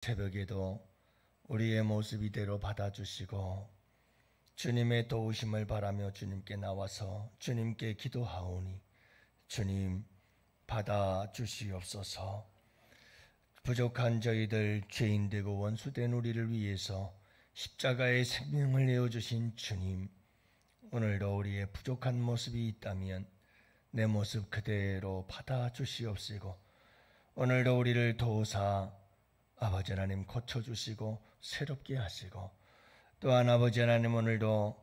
새벽에도 우리의 모습 이대로 받아주시고 주님의 도우심을 바라며 주님께 나와서 주님께 기도하오니 주님 받아주시옵소서. 부족한 저희들, 죄인되고 원수된 우리를 위해서 십자가의 생명을 내어주신 주님, 오늘도 우리의 부족한 모습이 있다면 내 모습 그대로 받아주시옵시고 오늘도 우리를 도우사 아버지 하나님 고쳐주시고 새롭게 하시고, 또한 아버지 하나님 오늘도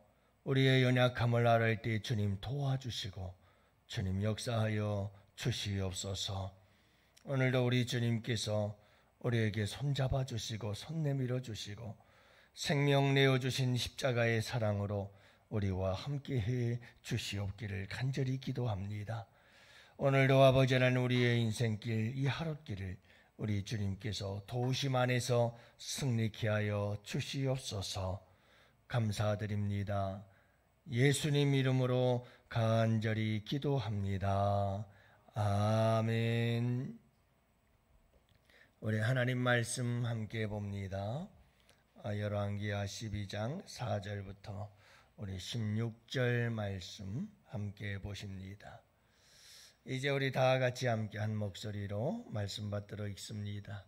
우리의 연약함을 알을 때 주님 도와주시고 주님 역사하여 주시옵소서. 오늘도 우리 주님께서 우리에게 손잡아 주시고 손 내밀어 주시고 생명 내어주신 십자가의 사랑으로 우리와 함께해 주시옵기를 간절히 기도합니다. 오늘도 아버지 하나님 우리의 인생길, 이 하룻길을 우리 주님께서 도우심 안에서 승리케 하여 주시옵소서. 감사드립니다. 예수님 이름으로 간절히 기도합니다. 아멘. 우리 하나님 말씀 함께 봅니다. 열왕기하 12장 4절부터 우리 16절 말씀 함께 보십니다. 이제 우리 다 같이 함께 한 목소리로 말씀 받들어 읽습니다.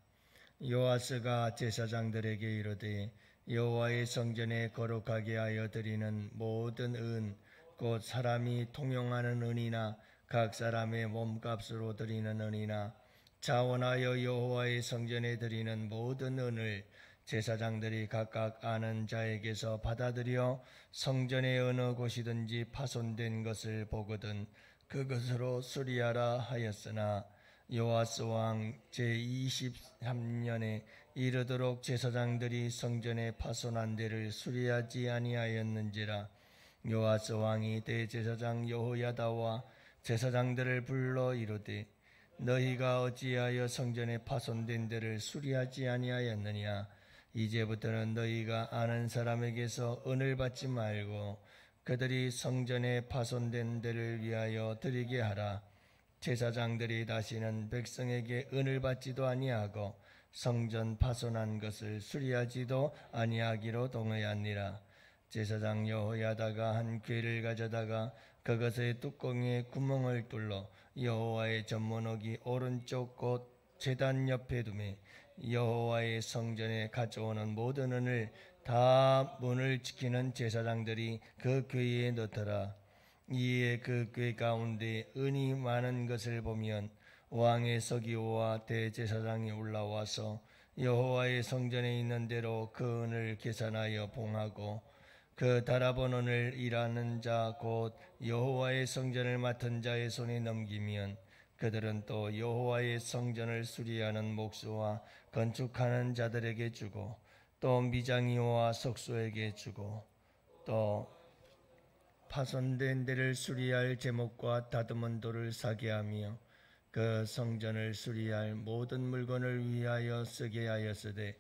요아스가 제사장들에게 이르되 여호와의 성전에 거룩하게 하여 드리는 모든 은, 곧 사람이 통용하는 은이나 각 사람의 몸값으로 드리는 은이나 자원하여 여호와의 성전에 드리는 모든 은을 제사장들이 각각 아는 자에게서 받아들여 성전의 어느 곳이든지 파손된 것을 보거든 그것으로 수리하라 하였으나 요아스 왕 제23년에 이르도록 제사장들이 성전에 파손한 데를 수리하지 아니하였는지라. 요아스 왕이 대제사장 여호야다와 제사장들을 불러 이르되 너희가 어찌하여 성전에 파손된 데를 수리하지 아니하였느냐. 이제부터는 너희가 아는 사람에게서 은을 받지 말고 그들이 성전에 파손된 데를 위하여 드리게 하라. 제사장들이 다시는 백성에게 은을 받지도 아니하고 성전 파손한 것을 수리하지도 아니하기로 동의하니라. 제사장 여호야다가 한 궤를 가져다가 그것의 뚜껑에 구멍을 뚫러 여호와의 전문옥이 오른쪽 곧 제단 옆에 두매 여호와의 성전에 가져오는 모든 은을 다 문을 지키는 제사장들이 그 궤에 넣더라. 이에 그 궤 가운데 은이 많은 것을 보면 왕의 서기오와 대제사장이 올라와서 여호와의 성전에 있는 대로 그 은을 계산하여 봉하고 그 달아본 은을 일하는 자 곧 여호와의 성전을 맡은 자의 손에 넘기면 그들은 또 여호와의 성전을 수리하는 목수와 건축하는 자들에게 주고 또 미장이와 석수에게 주고 또 파손된 데를 수리할 제목과 다듬은 돌을 사게 하며 그 성전을 수리할 모든 물건을 위하여 쓰게 하였으되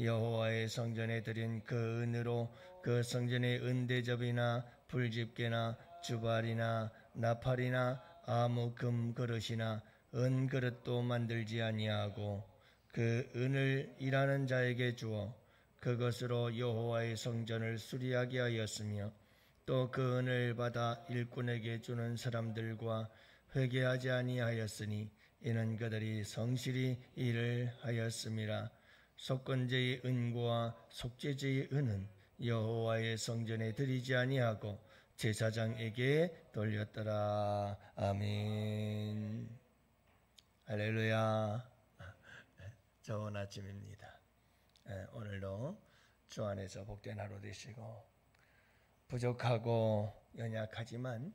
여호와의 성전에 드린 그 은으로 그 성전의 은대접이나 불집게나 주발이나 나팔이나 아무 금 그릇이나 은 그릇도 만들지 아니하고 그 은을 일하는 자에게 주어 그것으로 여호와의 성전을 수리하게 하였으며 또 그 은을 받아 일꾼에게 주는 사람들과 회개하지 아니하였으니 이는 그들이 성실히 일을 하였음이라. 속건제의 은과 속죄제의 은은 여호와의 성전에 드리지 아니하고 제사장에게 돌렸더라. 아멘. 할렐루야. 좋은 아침입니다. 오늘도 주 안에서 복된 하루 되시고, 부족하고 연약하지만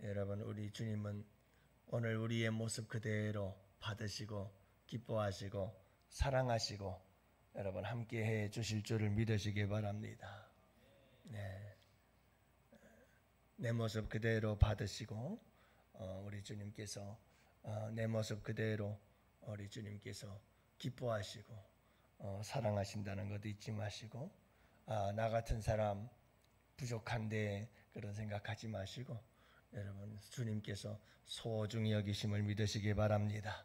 여러분 우리 주님은 오늘 우리의 모습 그대로 받으시고 기뻐하시고 사랑하시고 여러분 함께 해 주실 줄을 믿으시기 바랍니다. 내 모습 그대로 받으시고 우리 주님께서 내 모습 그대로 우리 주님께서 기뻐하시고 사랑하신다는 것도 잊지 마시고, 나 같은 사람 부족한데 그런 생각하지 마시고 여러분 주님께서 소중히 여기심을 믿으시기 바랍니다.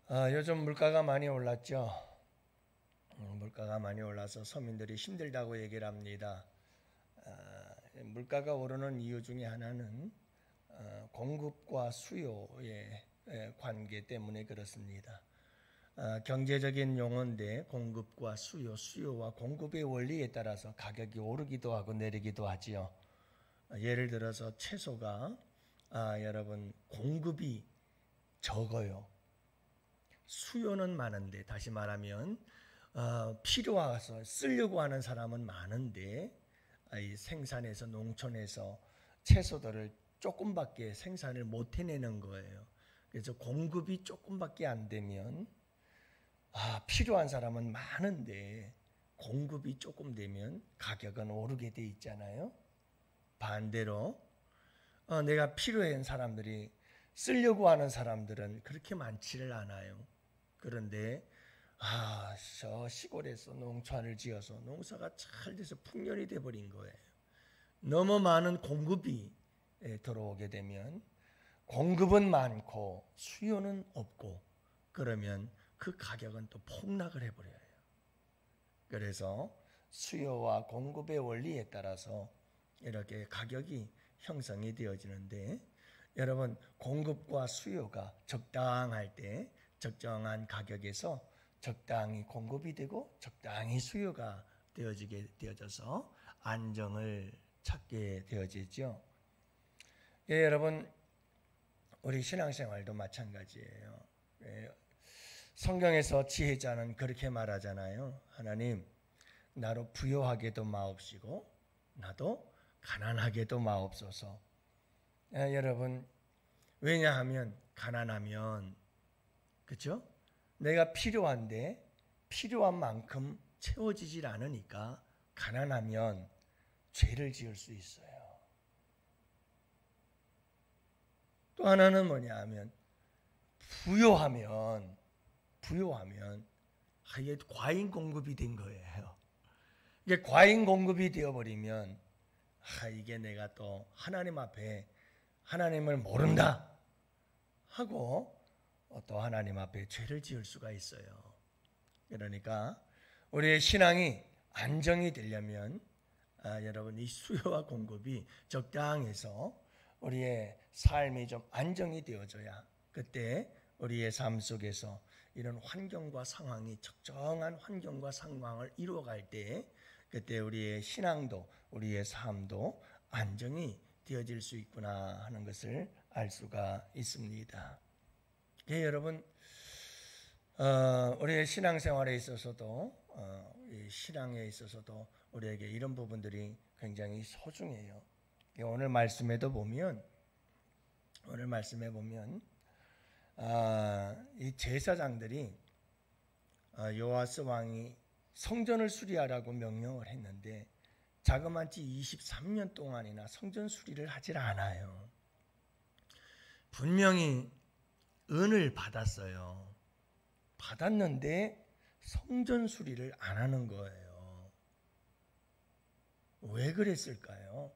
요즘 물가가 많이 올랐죠. 물가가 많이 올라서 서민들이 힘들다고 얘기를 합니다. 물가가 오르는 이유 중에 하나는 공급과 수요의 관계 때문에 그렇습니다. 경제적인 용어인데 공급과 수요와 공급의 원리에 따라서 가격이 오르기도 하고 내리기도 하지요. 예를 들어서 채소가 여러분 공급이 적어요. 수요는 많은데, 다시 말하면 필요해서 쓰려고 하는 사람은 많은데 이 생산에서, 농촌에서 채소들을 조금밖에 생산을 못 해내는 거예요. 그래서 공급이 조금밖에 안 되면 필요한 사람은 많은데 공급이 조금 되면 가격은 오르게 돼 있잖아요. 반대로 내가 필요한 사람들이, 쓰려고 하는 사람들은 그렇게 많지를 않아요. 그런데 저 시골에서 농촌을 지어서 농사가 잘 돼서 풍년이 돼버린 거예요. 너무 많은 공급이 들어오게 되면 공급은 많고 수요는 없고, 그러면 그 가격은 또 폭락을 해버려요. 그래서 수요와 공급의 원리에 따라서 이렇게 가격이 형성이 되어지는데, 여러분 공급과 수요가 적당할 때 적정한 가격에서 적당히 공급이 되고 적당히 수요가 되어져서 안정을 찾게 되어지죠. 여러분 우리 신앙생활도 마찬가지예요. 성경에서 지혜자는 그렇게 말하잖아요. 하나님, 나로 부요하게도 마옵시고 나도 가난하게도 마옵소서. 여러분, 왜냐하면 가난하면, 그렇죠? 내가 필요한데 필요한 만큼 채워지질 않으니까 가난하면 죄를 지을 수 있어요. 또 하나는 뭐냐 하면 부요하면 이게 과잉 공급이 된 거예요. 이게 과잉 공급이 되어버리면 이게 내가 또 하나님 앞에 하나님을 모른다 하고 또 하나님 앞에 죄를 지을 수가 있어요. 그러니까 우리의 신앙이 안정이 되려면 여러분 이 수요와 공급이 적당해서 우리의 삶이 좀 안정이 되어져야, 그때 우리의 삶 속에서 이런 환경과 상황이, 적정한 환경과 상황을 이루어갈 때 그때 우리의 신앙도 우리의 삶도 안정이 되어질 수 있구나 하는 것을 알 수가 있습니다. 여러분 우리의 신앙생활에 있어서도 신앙에 있어서도 우리에게 이런 부분들이 굉장히 소중해요. 오늘 말씀에 보면 이 제사장들이 요아스 왕이 성전을 수리하라고 명령을 했는데 자그마치 23년 동안이나 성전 수리를 하질 않아요. 분명히 은을 받았어요. 받았는데 성전 수리를 안 하는 거예요. 왜 그랬을까요?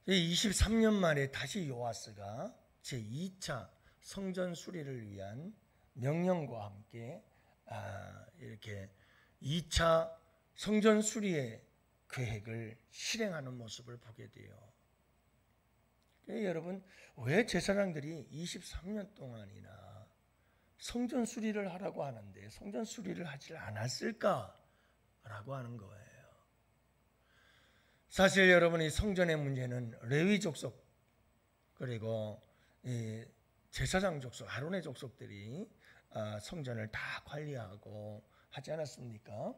23년 만에 다시 요아스가 제2차 성전 수리를 위한 명령과 함께 이렇게 2차 성전 수리의 계획을 실행하는 모습을 보게 돼요. 여러분, 왜 제사장들이 23년 동안이나 성전 수리를 하라고 하는데 성전 수리를 하지 않았을까라고 하는 거예요. 사실 여러분이 성전의 문제는 레위 족속 그리고 제사장 족속, 아론의 족속들이 성전을 다 관리하고 하지 않았습니까?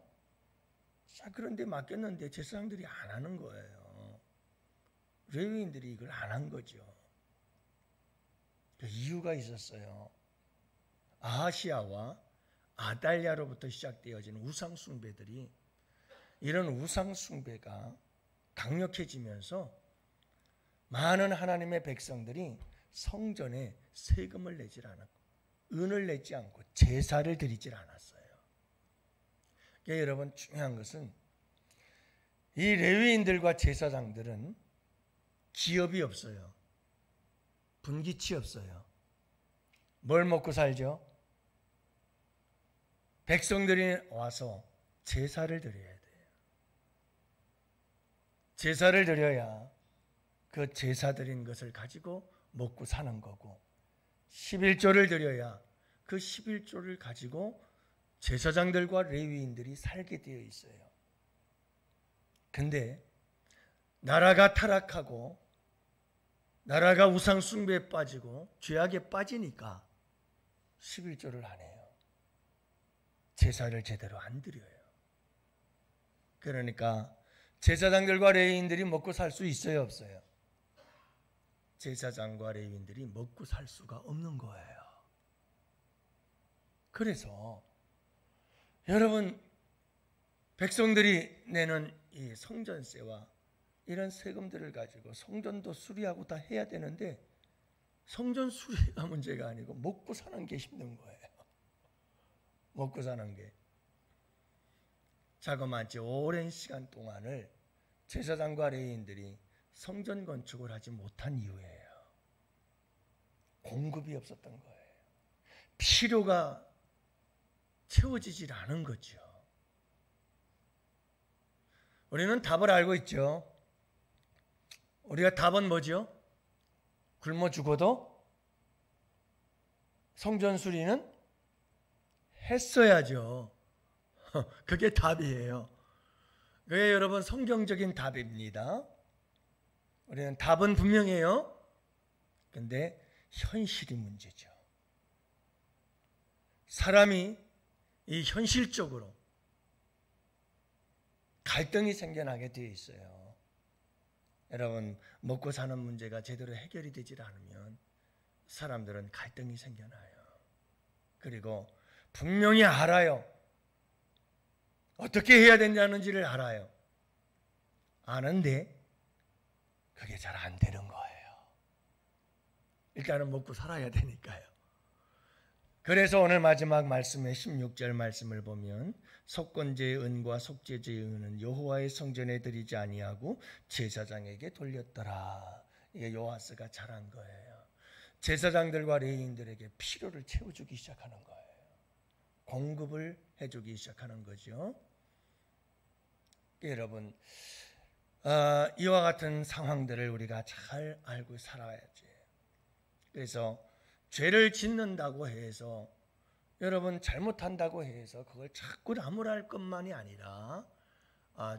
자, 그런데 맡겼는데 제사장들이 안 하는 거예요. 레위인들이 이걸 안 한 거죠. 그 이유가 있었어요. 아하시아와 아달랴로부터 시작되어진 우상 숭배들이, 이런 우상 숭배가 강력해지면서 많은 하나님의 백성들이 성전에 세금을 내질 않았고 은을 내지 않고 제사를 드리질 않았어요. 그러니까 여러분, 중요한 것은 이 레위인들과 제사장들은 기업이 없어요. 분기치 없어요. 뭘 먹고 살죠? 백성들이 와서 제사를 드려야 돼요. 제사를 드려야 그 제사 드린 것을 가지고 먹고 사는 거고, 11조를 드려야 그 11조를 가지고 제사장들과 레위인들이 살게 되어 있어요. 근데 나라가 타락하고 나라가 우상 숭배에 빠지고 죄악에 빠지니까 11조를 안 해요. 제사를 제대로 안 드려요. 그러니까 제사장들과 레위인들이 먹고 살 수 있어요, 없어요? 제사장과 레위인들이 먹고 살 수가 없는 거예요. 그래서 여러분, 백성들이 내는 이 성전세와 이런 세금들을 가지고 성전도 수리하고 다 해야 되는데, 성전 수리가 문제가 아니고 먹고 사는 게 힘든 거예요. 먹고 사는 게. 자그마치 오랜 시간 동안을 제사장과 레위인들이 성전 건축을 하지 못한 이유예요. 공급이 없었던 거예요. 필요가 채워지질 않은 거죠. 우리는 답을 알고 있죠. 우리가 답은 뭐죠? 굶어 죽어도 성전 수리는 했어야죠. 그게 답이에요. 그게 여러분 성경적인 답입니다. 우리는 답은 분명해요. 근데 현실이 문제죠. 사람이 이 현실적으로 갈등이 생겨나게 되어 있어요. 여러분, 먹고 사는 문제가 제대로 해결이 되질 않으면 사람들은 갈등이 생겨나요. 그리고 분명히 알아요. 어떻게 해야 되냐는지를 알아요. 아는데 그게 잘 안 되는 거예요. 일단은 먹고 살아야 되니까요. 그래서 오늘 마지막 말씀의 16절 말씀을 보면, 속건제의 은과 속죄제의 은은 여호와의 성전에 드리지 아니하고 제사장에게 돌렸더라. 이게 요아스가 잘한 거예요. 제사장들과 레위인들에게 필요를 채워주기 시작하는 거예요. 공급을 해주기 시작하는 거죠. 여러분, 이와 같은 상황들을 우리가 잘 알고 살아야지. 그래서 죄를 짓는다고 해서, 여러분 잘못한다고 해서 그걸 자꾸 나무랄 것만이 아니라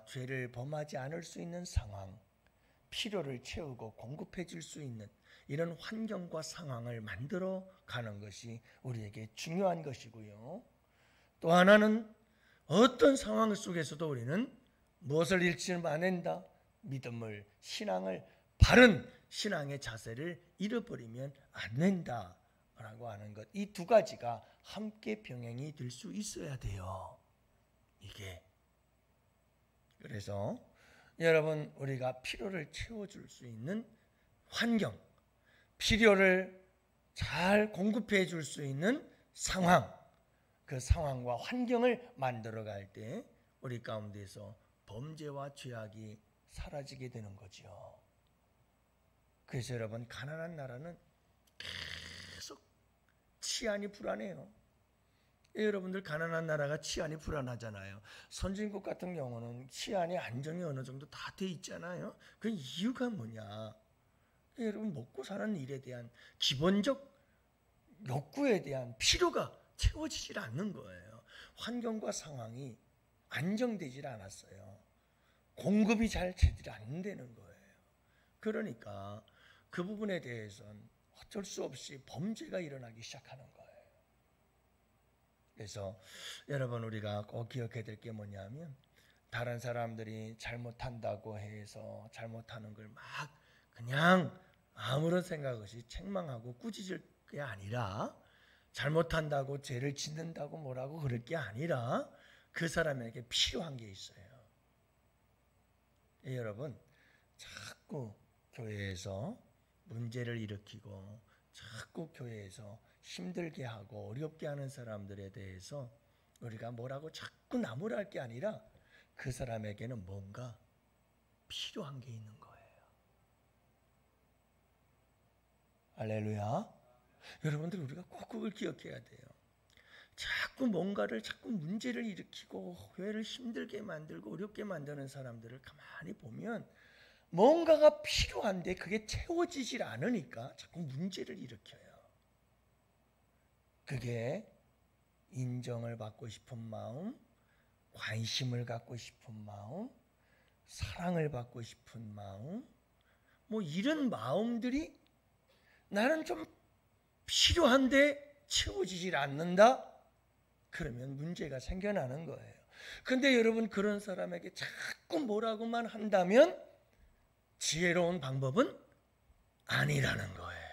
죄를 범하지 않을 수 있는 상황, 필요를 채우고 공급해 줄 수 있는 이런 환경과 상황을 만들어 가는 것이 우리에게 중요한 것이고요. 또 하나는 어떤 상황 속에서도 우리는 무엇을 잃지 않는다? 믿음을, 신앙을, 바른 신앙의 자세를 잃어버리면 안 된다라고 하는 것. 이 두 가지가 함께 병행이 될 수 있어야 돼요. 이게. 그래서 여러분, 우리가 필요를 채워줄 수 있는 환경, 필요를 잘 공급해 줄 수 있는 상황, 그 상황과 환경을 만들어갈 때 우리 가운데서 범죄와 죄악이 사라지게 되는 거죠. 그래서 여러분, 가난한 나라는 계속 치안이 불안해요. 여러분들, 가난한 나라가 치안이 불안하잖아요. 선진국 같은 경우는 치안이 안정이 어느 정도 다 돼 있잖아요. 그 이유가 뭐냐? 여러분, 먹고 사는 일에 대한 기본적 욕구에 대한 필요가 채워지질 않는 거예요. 환경과 상황이 안정되질 않았어요. 공급이 잘 되질 않는다는 거예요. 그러니까 그 부분에 대해서는 어쩔 수 없이 범죄가 일어나기 시작하는 거예요. 그래서 여러분, 우리가 꼭 기억해야 될 게 뭐냐면, 다른 사람들이 잘못한다고 해서 잘못하는 걸 막 그냥 아무런 생각 없이 책망하고 꾸짖을 게 아니라, 잘못한다고 죄를 짓는다고 뭐라고 그럴 게 아니라 그 사람에게 필요한 게 있어요. 여러분, 자꾸 교회에서 문제를 일으키고 자꾸 교회에서 힘들게 하고 어렵게 하는 사람들에 대해서 우리가 뭐라고 자꾸 나무랄 게 아니라 그 사람에게는 뭔가 필요한 게 있는 거예요. 할렐루야. 여러분들 우리가 꼭 그걸 기억해야 돼요. 자꾸 문제를 일으키고 교회를 힘들게 만들고 어렵게 만드는 사람들을 가만히 보면 뭔가가 필요한데 그게 채워지질 않으니까 자꾸 문제를 일으켜요. 그게 인정을 받고 싶은 마음, 관심을 갖고 싶은 마음, 사랑을 받고 싶은 마음, 뭐 이런 마음들이 나는 좀 필요한데 채워지질 않는다? 그러면 문제가 생겨나는 거예요. 근데 여러분 그런 사람에게 자꾸 뭐라고만 한다면 지혜로운 방법은 아니라는 거예요.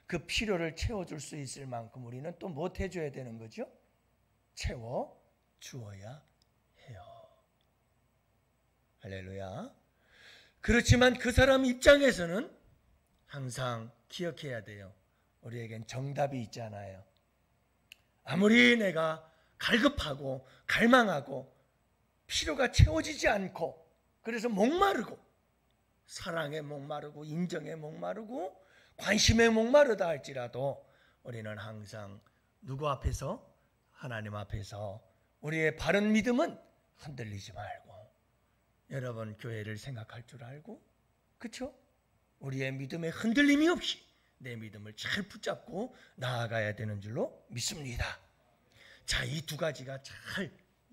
그 필요를 채워줄 수 있을 만큼 우리는 또 뭐 해줘야 되는 거죠? 채워주어야 해요. 할렐루야. 그렇지만 그 사람 입장에서는 항상 기억해야 돼요. 우리에겐 정답이 있잖아요. 아무리 내가 갈급하고 갈망하고 필요가 채워지지 않고 그래서 목마르고 사랑에 목마르고 인정에 목마르고 관심에 목마르다 할지라도 우리는 항상 누구 앞에서? 하나님 앞에서 우리의 바른 믿음은 흔들리지 말고 여러분 교회를 생각할 줄 알고 그렇죠? 우리의 믿음에 흔들림이 없이 내 믿음을 잘 붙잡고 나아가야 되는 줄로 믿습니다. 자, 이 두 가지가 잘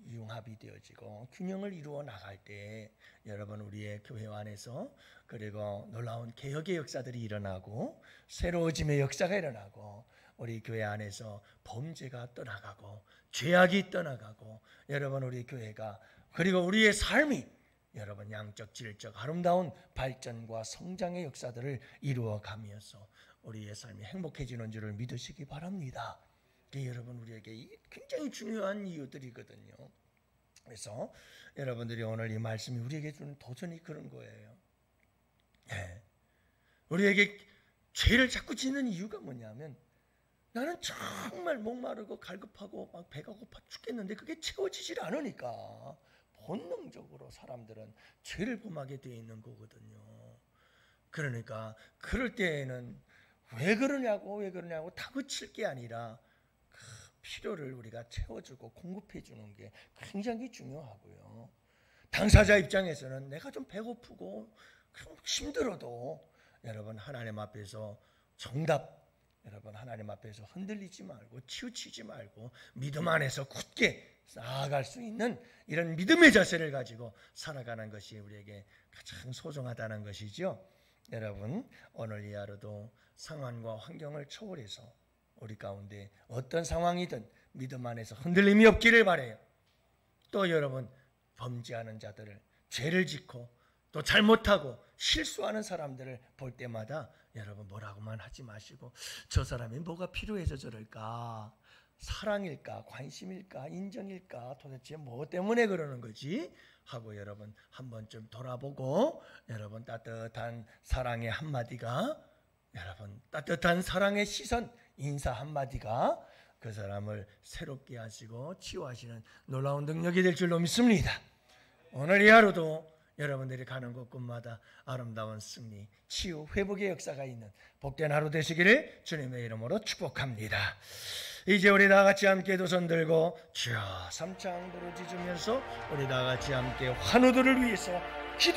융합이 되어지고 균형을 이루어 나갈 때 여러분 우리의 교회 안에서 그리고 놀라운 개혁의 역사들이 일어나고 새로워짐의 역사가 일어나고 우리 교회 안에서 범죄가 떠나가고 죄악이 떠나가고 여러분 우리 교회가 그리고 우리의 삶이 여러분 양적 질적 아름다운 발전과 성장의 역사들을 이루어가면서 우리의 삶이 행복해지는 줄을 믿으시기 바랍니다. 이게 여러분 우리에게 굉장히 중요한 이유들이거든요. 그래서 여러분들이 오늘 이 말씀이 우리에게 주는 도전이 그런 거예요. 네. 우리에게 죄를 자꾸 짓는 이유가 뭐냐면 나는 정말 목마르고 갈급하고 막 배가 고파 죽겠는데 그게 채워지질 않으니까 본능적으로 사람들은 죄를 범하게 되어 있는 거거든요. 그러니까 그럴 때에는 왜 그러냐고 다그칠 게 아니라 그 필요를 우리가 채워주고 공급해 주는 게 굉장히 중요하고요. 당사자 입장에서는 내가 좀 배고프고 힘들어도 여러분 하나님 앞에서 정답 여러분 하나님 앞에서 흔들리지 말고 치우치지 말고 믿음 안에서 굳게 나아갈 수 있는 이런 믿음의 자세를 가지고 살아가는 것이 우리에게 가장 소중하다는 것이죠. 여러분 오늘 이 하루도 상황과 환경을 초월해서 우리 가운데 어떤 상황이든 믿음 안에서 흔들림이 없기를 바라요. 또 여러분 범죄하는 자들을 죄를 짓고 또 잘못하고 실수하는 사람들을 볼 때마다 여러분 뭐라고만 하지 마시고 저 사람이 뭐가 필요해서 저럴까? 사랑일까? 관심일까? 인정일까? 도대체 뭐 때문에 그러는 거지? 하고 여러분 한 번쯤 돌아보고 여러분 따뜻한 사랑의 한마디가 여러분 따뜻한 사랑의 시선 인사 한마디가 그 사람을 새롭게 하시고 치유하시는 놀라운 능력이 될 줄로 믿습니다. 오늘 이 하루도 여러분들이 가는 곳곳마다 아름다운 승리, 치유, 회복의 역사가 있는 복된 하루 되시기를 주님의 이름으로 축복합니다. 이제 우리 다 같이 함께 두 손 들고 주여 삼창 부르짖으면서 우리 다 같이 함께 환우들을 위해서 기도